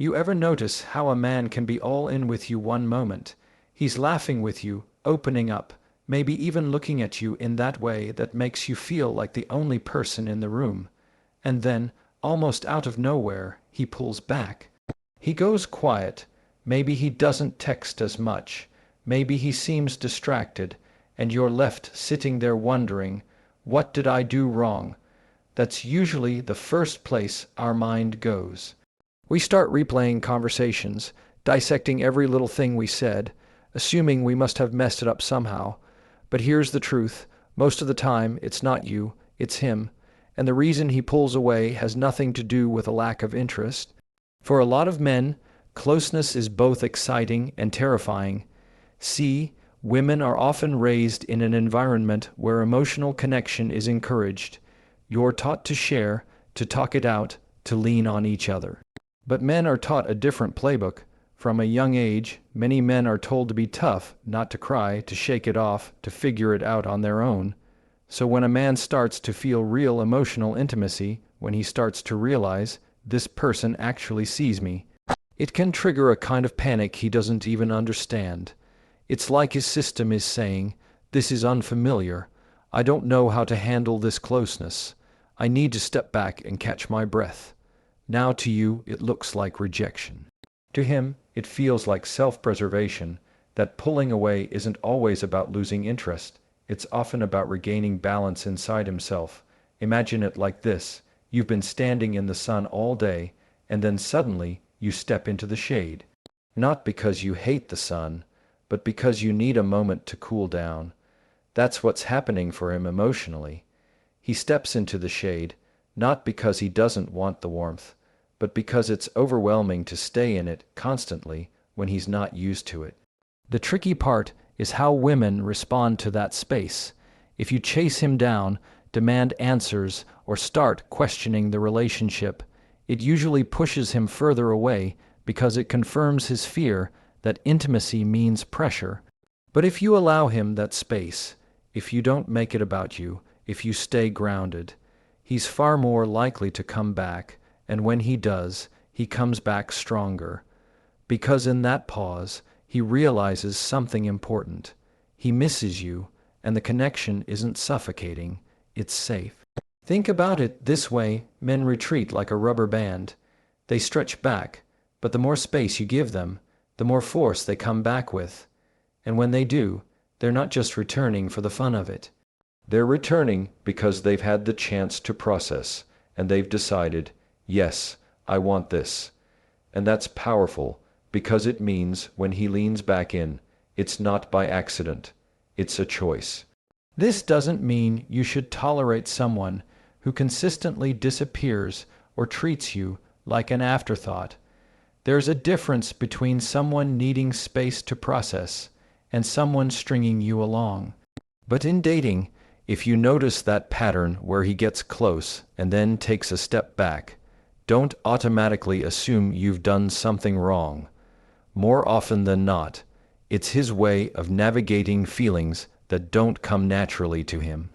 You ever notice how a man can be all in with you one moment? He's laughing with you, opening up, maybe even looking at you in that way that makes you feel like the only person in the room. And then, almost out of nowhere, he pulls back. He goes quiet. Maybe he doesn't text as much. Maybe he seems distracted, and you're left sitting there wondering, what did I do wrong? That's usually the first place our mind goes. We start replaying conversations, dissecting every little thing we said, assuming we must have messed it up somehow. But here's the truth. Most of the time, it's not you, it's him. And the reason he pulls away has nothing to do with a lack of interest. For a lot of men, closeness is both exciting and terrifying. See, women are often raised in an environment where emotional connection is encouraged. You're taught to share, to talk it out, to lean on each other. But men are taught a different playbook. From a young age, many men are told to be tough, not to cry, to shake it off, to figure it out on their own. So when a man starts to feel real emotional intimacy, when he starts to realize, this person actually sees me, it can trigger a kind of panic he doesn't even understand. It's like his system is saying, this is unfamiliar. I don't know how to handle this closeness. I need to step back and catch my breath. Now to you, it looks like rejection. To him, it feels like self-preservation. That pulling away isn't always about losing interest. It's often about regaining balance inside himself. Imagine it like this. You've been standing in the sun all day, and then suddenly you step into the shade. Not because you hate the sun, but because you need a moment to cool down. That's what's happening for him emotionally. He steps into the shade, not because he doesn't want the warmth, but because it's overwhelming to stay in it constantly when he's not used to it. The tricky part is how women respond to that space. If you chase him down, demand answers, or start questioning the relationship, it usually pushes him further away because it confirms his fear that intimacy means pressure. But if you allow him that space, if you don't make it about you, if you stay grounded, he's far more likely to come back, and when he does, he comes back stronger. Because in that pause, he realizes something important. He misses you, and the connection isn't suffocating, it's safe. Think about it this way: men retreat like a rubber band. They stretch back, but the more space you give them, the more force they come back with. And when they do, they're not just returning for the fun of it. They're returning because they've had the chance to process, and they've decided, yes, I want this. And that's powerful, because it means when he leans back in, it's not by accident, it's a choice. This doesn't mean you should tolerate someone who consistently disappears or treats you like an afterthought. There's a difference between someone needing space to process and someone stringing you along. But in dating, if you notice that pattern where he gets close and then takes a step back, don't automatically assume you've done something wrong. More often than not, it's his way of navigating feelings that don't come naturally to him.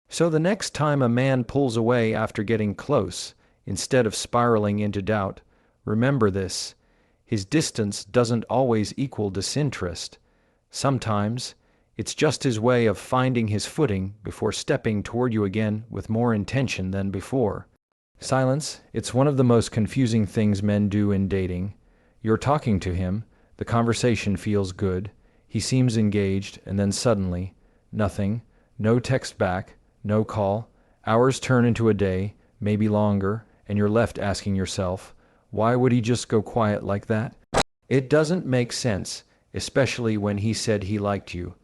So the next time a man pulls away after getting close, instead of spiraling into doubt, remember this: his distance doesn't always equal disinterest. Sometimes, it's just his way of finding his footing before stepping toward you again with more intention than before. Silence, it's one of the most confusing things men do in dating. You're talking to him, the conversation feels good, he seems engaged, and then suddenly, nothing, no text back, no call. Hours turn into a day, maybe longer, and you're left asking yourself, why would he just go quiet like that? It doesn't make sense, especially when he said he liked you.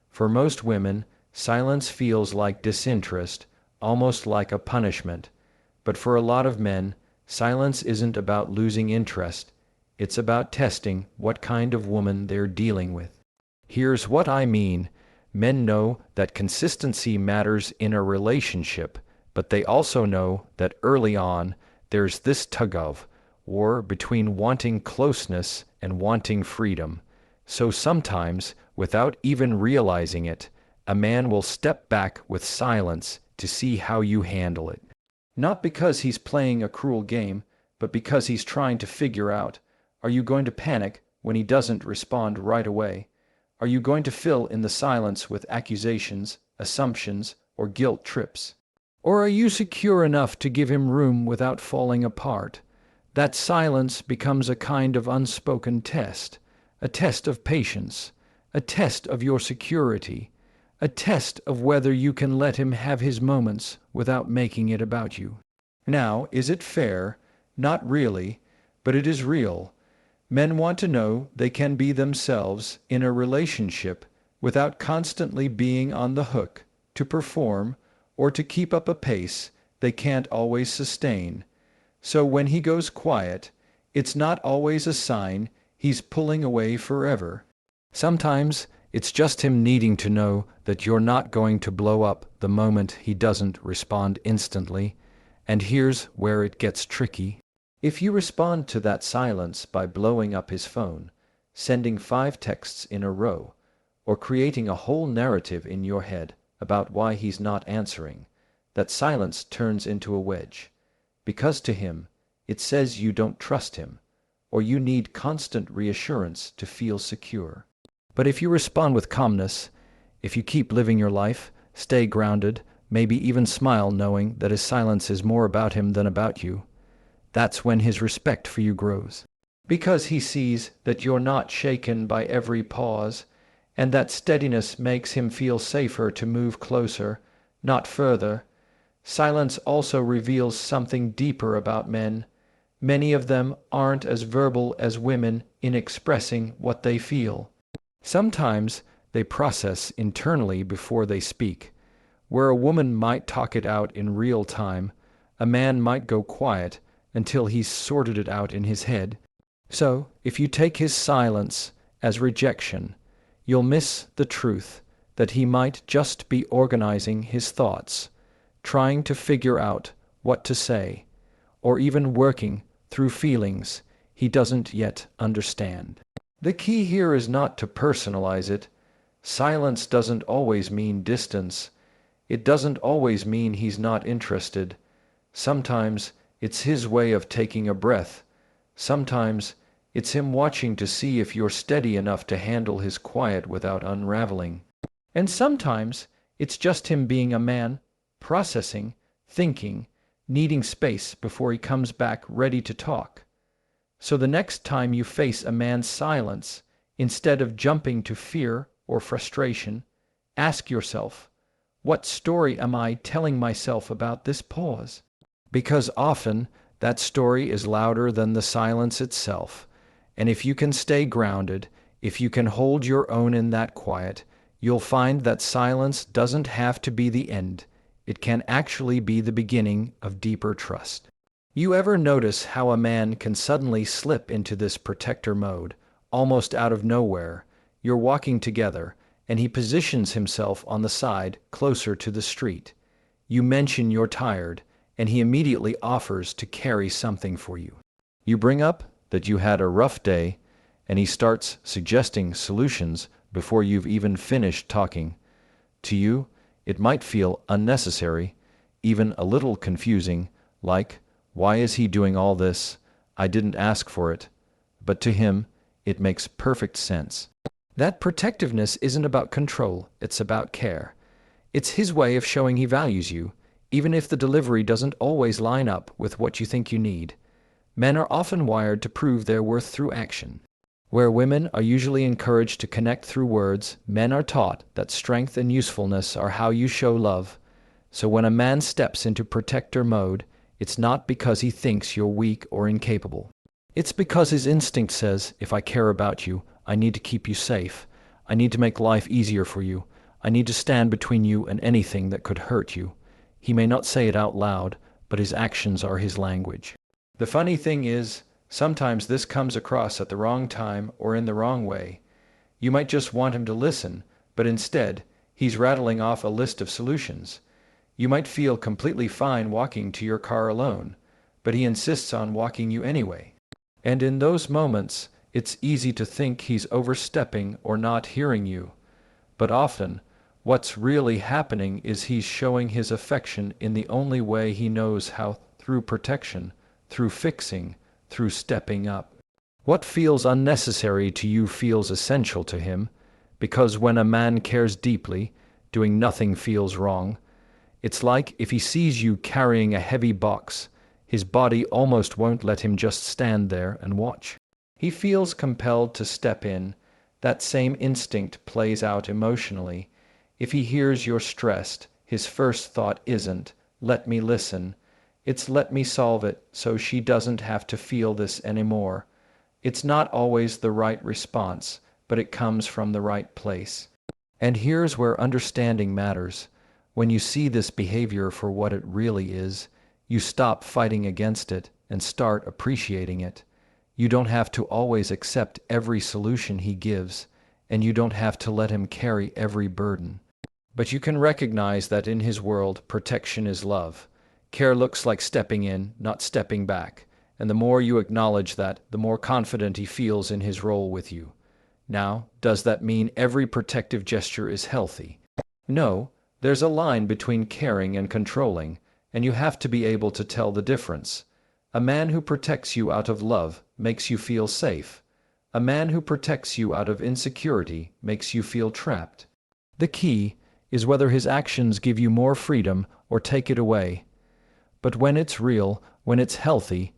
For most women, silence feels like disinterest, almost like a punishment. But for a lot of men, silence isn't about losing interest. It's about testing what kind of woman they're dealing with. Here's what I mean. Men know that consistency matters in a relationship, but they also know that early on, there's this tug-of-war between wanting closeness and wanting freedom. So sometimes, without even realizing it, a man will step back with silence to see how you handle it. Not because he's playing a cruel game, but because he's trying to figure out Are you going to panic when he doesn't respond right away? Are you going to fill in the silence with accusations, assumptions, or guilt trips? Or are you secure enough to give him room without falling apart? That silence becomes a kind of unspoken test, a test of patience, a test of your security, a test of whether you can let him have his moments without making it about you. Now, is it fair? Not really, but it is real. Men want to know they can be themselves in a relationship without constantly being on the hook to perform or to keep up a pace they can't always sustain. So when he goes quiet, it's not always a sign he's pulling away forever. Sometimes it's just him needing to know that you're not going to blow up the moment he doesn't respond instantly. And here's where it gets tricky. If you respond to that silence by blowing up his phone, sending 5 texts in a row, or creating a whole narrative in your head about why he's not answering, that silence turns into a wedge. Because to him, it says you don't trust him, or you need constant reassurance to feel secure. But if you respond with calmness, if you keep living your life, stay grounded, maybe even smile knowing that his silence is more about him than about you, that's when his respect for you grows. Because he sees that you're not shaken by every pause, and that steadiness makes him feel safer to move closer, not further. Silence also reveals something deeper about men. Many of them aren't as verbal as women in expressing what they feel. Sometimes they process internally before they speak. Where a woman might talk it out in real time, a man might go quiet until he's sorted it out in his head. So, if you take his silence as rejection, you'll miss the truth that he might just be organizing his thoughts, trying to figure out what to say, or even working through feelings he doesn't yet understand. The key here is not to personalize it. Silence doesn't always mean distance. It doesn't always mean he's not interested. Sometimes it's his way of taking a breath. Sometimes it's him watching to see if you're steady enough to handle his quiet without unraveling. And sometimes it's just him being a man, processing, thinking, needing space before he comes back ready to talk. So the next time you face a man's silence, instead of jumping to fear or frustration, ask yourself, what story am I telling myself about this pause? Because often that story is louder than the silence itself. And if you can stay grounded, if you can hold your own in that quiet, you'll find that silence doesn't have to be the end. It can actually be the beginning of deeper trust. You ever notice how a man can suddenly slip into this protector mode, almost out of nowhere? You're walking together, and he positions himself on the side, closer to the street. You mention you're tired, and he immediately offers to carry something for you. You bring up that you had a rough day, and he starts suggesting solutions before you've even finished talking. To you, it might feel unnecessary, even a little confusing, like, why is he doing all this? I didn't ask for it. But to him, it makes perfect sense. That protectiveness isn't about control, it's about care. It's his way of showing he values you, even if the delivery doesn't always line up with what you think you need. Men are often wired to prove their worth through action. Where women are usually encouraged to connect through words, men are taught that strength and usefulness are how you show love. So when a man steps into protector mode, it's not because he thinks you're weak or incapable. It's because his instinct says, if I care about you, I need to keep you safe. I need to make life easier for you. I need to stand between you and anything that could hurt you. He may not say it out loud, but his actions are his language. The funny thing is, sometimes this comes across at the wrong time or in the wrong way. You might just want him to listen, but instead, he's rattling off a list of solutions. You might feel completely fine walking to your car alone, but he insists on walking you anyway. And in those moments, it's easy to think he's overstepping or not hearing you. But often, what's really happening is he's showing his affection in the only way he knows how, through protection, through fixing, through stepping up. What feels unnecessary to you feels essential to him, because when a man cares deeply, doing nothing feels wrong. It's like if he sees you carrying a heavy box, his body almost won't let him just stand there and watch. He feels compelled to step in. That same instinct plays out emotionally. If he hears you're stressed, his first thought isn't, "Let me listen." It's, "Let me solve it so she doesn't have to feel this anymore." It's not always the right response, but it comes from the right place. And here's where understanding matters. When you see this behavior for what it really is, you stop fighting against it and start appreciating it. You don't have to always accept every solution he gives, and you don't have to let him carry every burden. But you can recognize that in his world, protection is love. Care looks like stepping in, not stepping back. And the more you acknowledge that, the more confident he feels in his role with you. Now, does that mean every protective gesture is healthy? No, there's a line between caring and controlling, and you have to be able to tell the difference. A man who protects you out of love makes you feel safe. A man who protects you out of insecurity makes you feel trapped. The key is whether his actions give you more freedom or take it away. But when it's real, when it's healthy,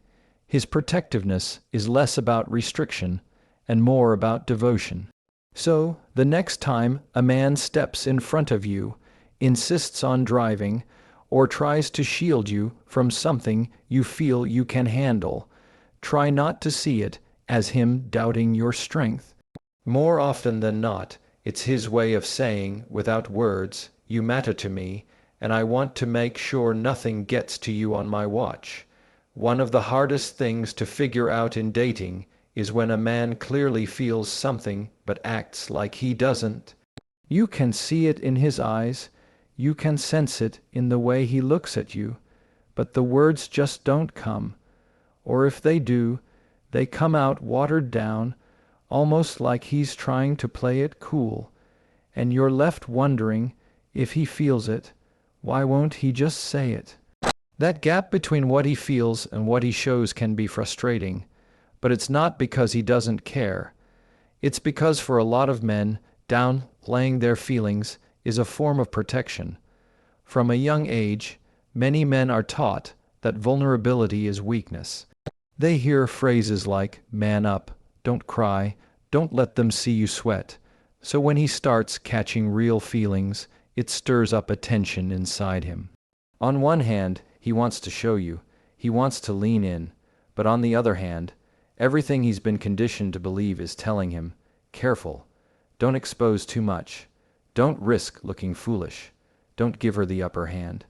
his protectiveness is less about restriction and more about devotion. So, the next time a man steps in front of you, insists on driving, or tries to shield you from something you feel you can handle, try not to see it as him doubting your strength. More often than not, it's his way of saying, without words, "You matter to me, and I want to make sure nothing gets to you on my watch." One of the hardest things to figure out in dating is when a man clearly feels something but acts like he doesn't. You can see it in his eyes, you can sense it in the way he looks at you, but the words just don't come. Or if they do, they come out watered down, almost like he's trying to play it cool, and you're left wondering if he feels it. Why won't he just say it? That gap between what he feels and what he shows can be frustrating, but it's not because he doesn't care. It's because for a lot of men, downplaying their feelings is a form of protection. From a young age, many men are taught that vulnerability is weakness. They hear phrases like, "Man up," "Don't cry," "Don't let them see you sweat." So when he starts catching real feelings, it stirs up a tension inside him. On one hand, he wants to show you, he wants to lean in, but on the other hand, everything he's been conditioned to believe is telling him, "Careful, don't expose too much, don't risk looking foolish, don't give her the upper hand."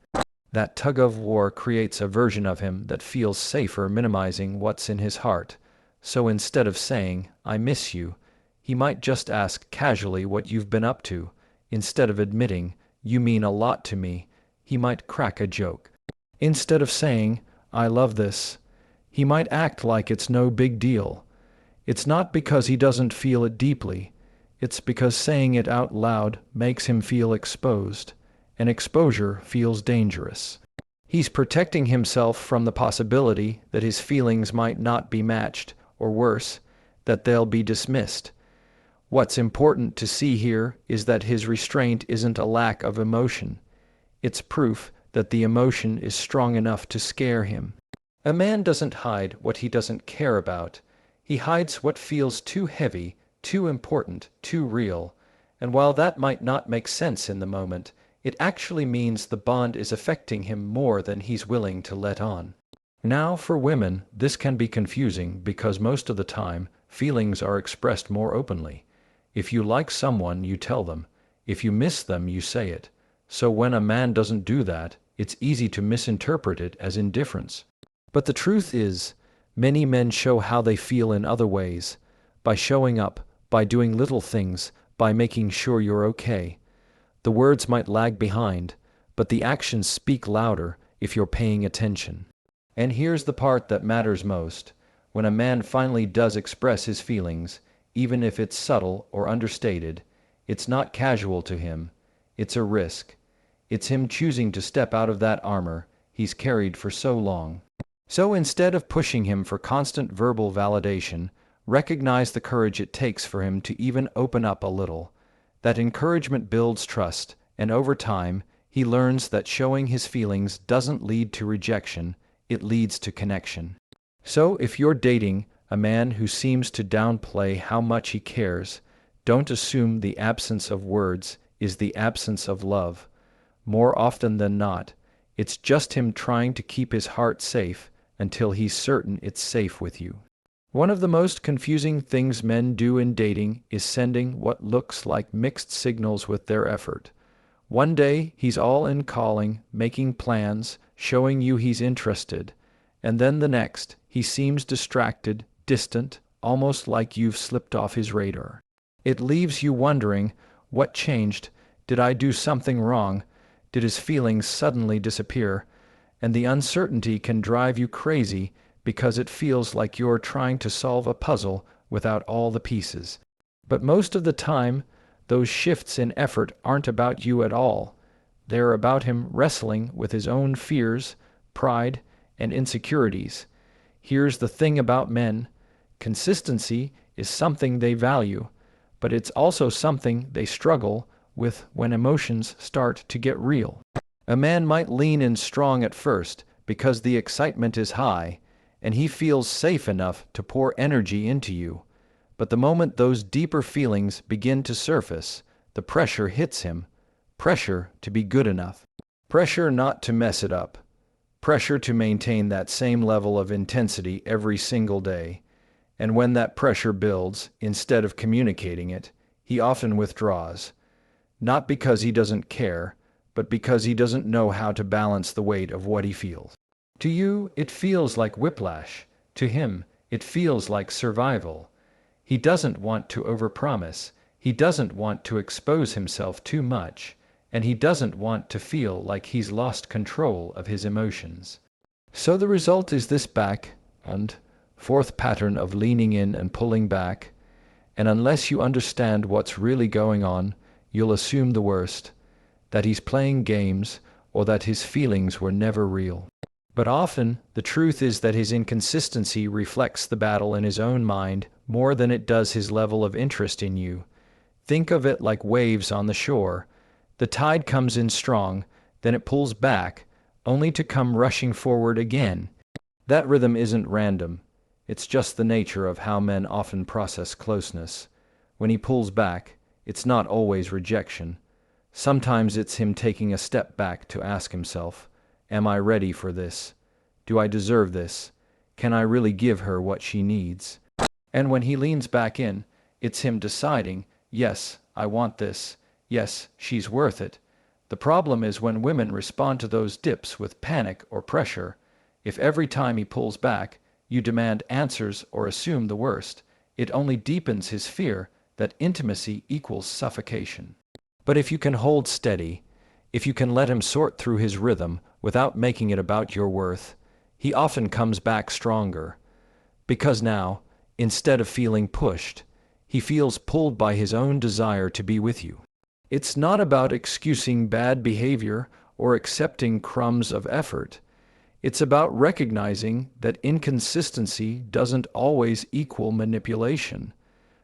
That tug-of-war creates a version of him that feels safer minimizing what's in his heart. So instead of saying, "I miss you," he might just ask casually what you've been up to. Instead of admitting, "You mean a lot to me," he might crack a joke. Instead of saying, "I love this," he might act like it's no big deal. It's not because he doesn't feel it deeply. It's because saying it out loud makes him feel exposed, and exposure feels dangerous. He's protecting himself from the possibility that his feelings might not be matched, or worse, that they'll be dismissed. What's important to see here is that his restraint isn't a lack of emotion. It's proof that the emotion is strong enough to scare him. A man doesn't hide what he doesn't care about. He hides what feels too heavy, too important, too real. And while that might not make sense in the moment, it actually means the bond is affecting him more than he's willing to let on. Now, for women, this can be confusing because most of the time, feelings are expressed more openly. If you like someone, you tell them. If you miss them, you say it. So when a man doesn't do that, it's easy to misinterpret it as indifference. But the truth is, many men show how they feel in other ways, by showing up, by doing little things, by making sure you're okay. The words might lag behind, but the actions speak louder if you're paying attention. And here's the part that matters most. When a man finally does express his feelings, even if it's subtle or understated, it's not casual to him. It's a risk. It's him choosing to step out of that armor he's carried for so long. So instead of pushing him for constant verbal validation, Recognize the courage it takes for him to even open up a little. That encouragement builds trust, and over time, he learns that showing his feelings doesn't lead to rejection, it leads to connection. So if you're dating a man who seems to downplay how much he cares, don't assume the absence of words is the absence of love. More often than not, it's just him trying to keep his heart safe until he's certain it's safe with you. One of the most confusing things men do in dating is sending what looks like mixed signals with their effort. One day, he's all in calling, making plans, showing you he's interested, and then the next, he seems distracted, distant, almost like you've slipped off his radar. It leaves you wondering, what changed? Did I do something wrong? Did his feelings suddenly disappear? And the uncertainty can drive you crazy because it feels like you're trying to solve a puzzle without all the pieces. But most of the time, those shifts in effort aren't about you at all. They're about him wrestling with his own fears, pride, and insecurities. Here's the thing about men. Consistency is something they value, but it's also something they struggle with when emotions start to get real. A man might lean in strong at first because the excitement is high, and he feels safe enough to pour energy into you. But the moment those deeper feelings begin to surface, the pressure hits him. Pressure to be good enough. Pressure not to mess it up. Pressure to maintain that same level of intensity every single day. And when that pressure builds, instead of communicating it, he often withdraws. Not because he doesn't care, but because he doesn't know how to balance the weight of what he feels. To you, it feels like whiplash. To him, it feels like survival. He doesn't want to overpromise. He doesn't want to expose himself too much. And he doesn't want to feel like he's lost control of his emotions. So the result is this back and forth pattern of leaning in and pulling back. And unless you understand what's really going on, you'll assume the worst, that he's playing games or that his feelings were never real. But often, the truth is that his inconsistency reflects the battle in his own mind more than it does his level of interest in you. Think of it like waves on the shore. The tide comes in strong, then it pulls back, only to come rushing forward again. That rhythm isn't random. It's just the nature of how men often process closeness. When he pulls back, it's not always rejection. Sometimes it's him taking a step back to ask himself, am I ready for this? Do I deserve this? Can I really give her what she needs? And when he leans back in, it's him deciding, yes, I want this. Yes, she's worth it. The problem is when women respond to those dips with panic or pressure. If every time he pulls back, you demand answers or assume the worst, it only deepens his fear that intimacy equals suffocation. But if you can hold steady, if you can let him sort through his rhythm without making it about your worth, he often comes back stronger. Because now, instead of feeling pushed, he feels pulled by his own desire to be with you. It's not about excusing bad behavior or accepting crumbs of effort. It's about recognizing that inconsistency doesn't always equal manipulation.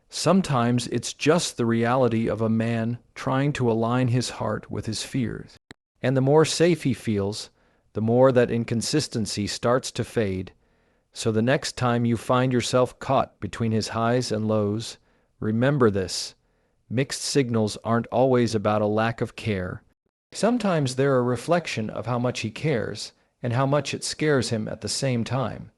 Sometimes it's just the reality of a man trying to align his heart with his fears. And the more safe he feels, the more that inconsistency starts to fade. So the next time you find yourself caught between his highs and lows, remember this. Mixed signals aren't always about a lack of care. Sometimes they're a reflection of how much he cares and how much it scares him at the same time.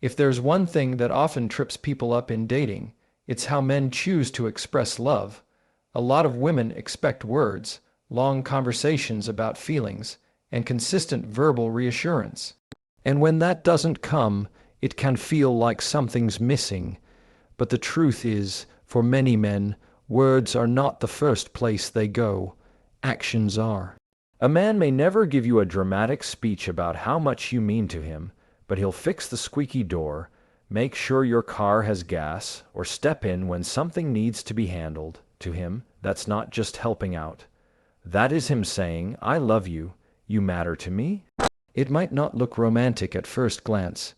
If there's one thing that often trips people up in dating, it's how men choose to express love. A lot of women expect words, long conversations about feelings, and consistent verbal reassurance. And when that doesn't come, it can feel like something's missing. But the truth is, for many men, words are not the first place they go. Actions are. A man may never give you a dramatic speech about how much you mean to him, but he'll fix the squeaky door, make sure your car has gas, or step in when something needs to be handled. To him, that's not just helping out. That is him saying, I love you, you matter to me. It might not look romantic at first glance.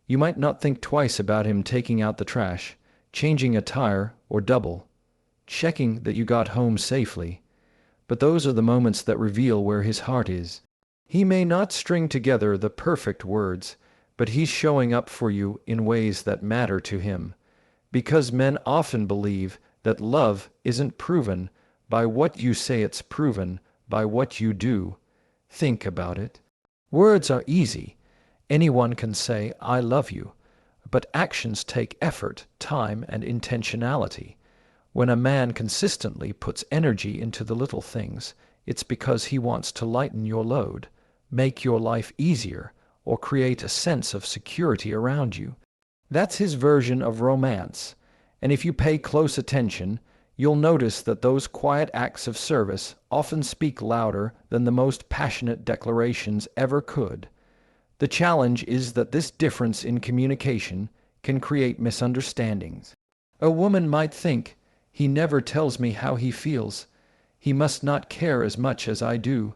You might not think twice about him taking out the trash, changing a tire, or checking that you got home safely. But those are the moments that reveal where his heart is. He may not string together the perfect words, but he's showing up for you in ways that matter to him. Because men often believe that love isn't proven by what you say, it's proven by what you do. Think about it. Words are easy. Anyone can say, "I love you." But actions take effort, time, and intentionality. When a man consistently puts energy into the little things, it's because he wants to lighten your load, make your life easier, or create a sense of security around you. That's his version of romance. And if you pay close attention, you'll notice that those quiet acts of service often speak louder than the most passionate declarations ever could. The challenge is that this difference in communication can create misunderstandings. A woman might think, "He never tells me how he feels. He must not care as much as I do."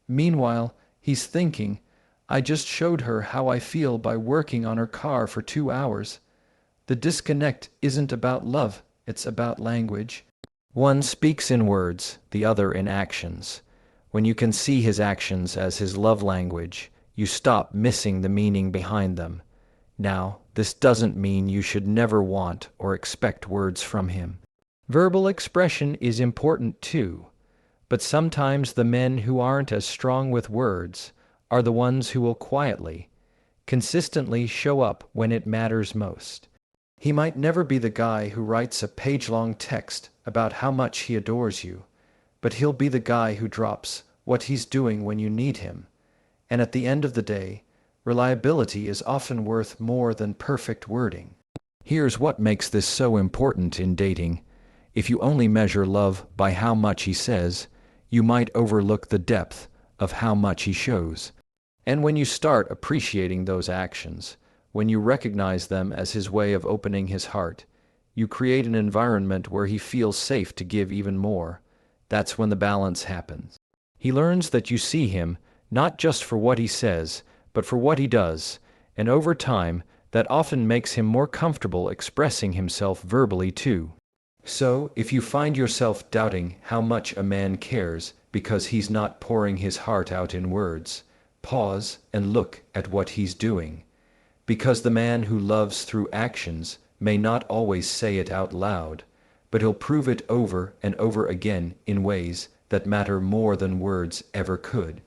Meanwhile, he's thinking, "I just showed her how I feel by working on her car for 2 hours." The disconnect isn't about love, it's about language. One speaks in words, the other in actions. When you can see his actions as his love language, you stop missing the meaning behind them. Now, this doesn't mean you should never want or expect words from him. Verbal expression is important too, but sometimes the men who aren't as strong with words are the ones who will quietly, consistently show up when it matters most. He might never be the guy who writes a page-long text about how much he adores you, but he'll be the guy who drops what he's doing when you need him. And at the end of the day, reliability is often worth more than perfect wording. Here's what makes this so important in dating. If you only measure love by how much he says, you might overlook the depth of how much he shows. And when you start appreciating those actions, when you recognize them as his way of opening his heart, you create an environment where he feels safe to give even more. That's when the balance happens. He learns that you see him not just for what he says, but for what he does, and over time, that often makes him more comfortable expressing himself verbally too. So, if you find yourself doubting how much a man cares because he's not pouring his heart out in words, pause and look at what he's doing. Because the man who loves through actions may not always say it out loud, but he'll prove it over and over again in ways that matter more than words ever could.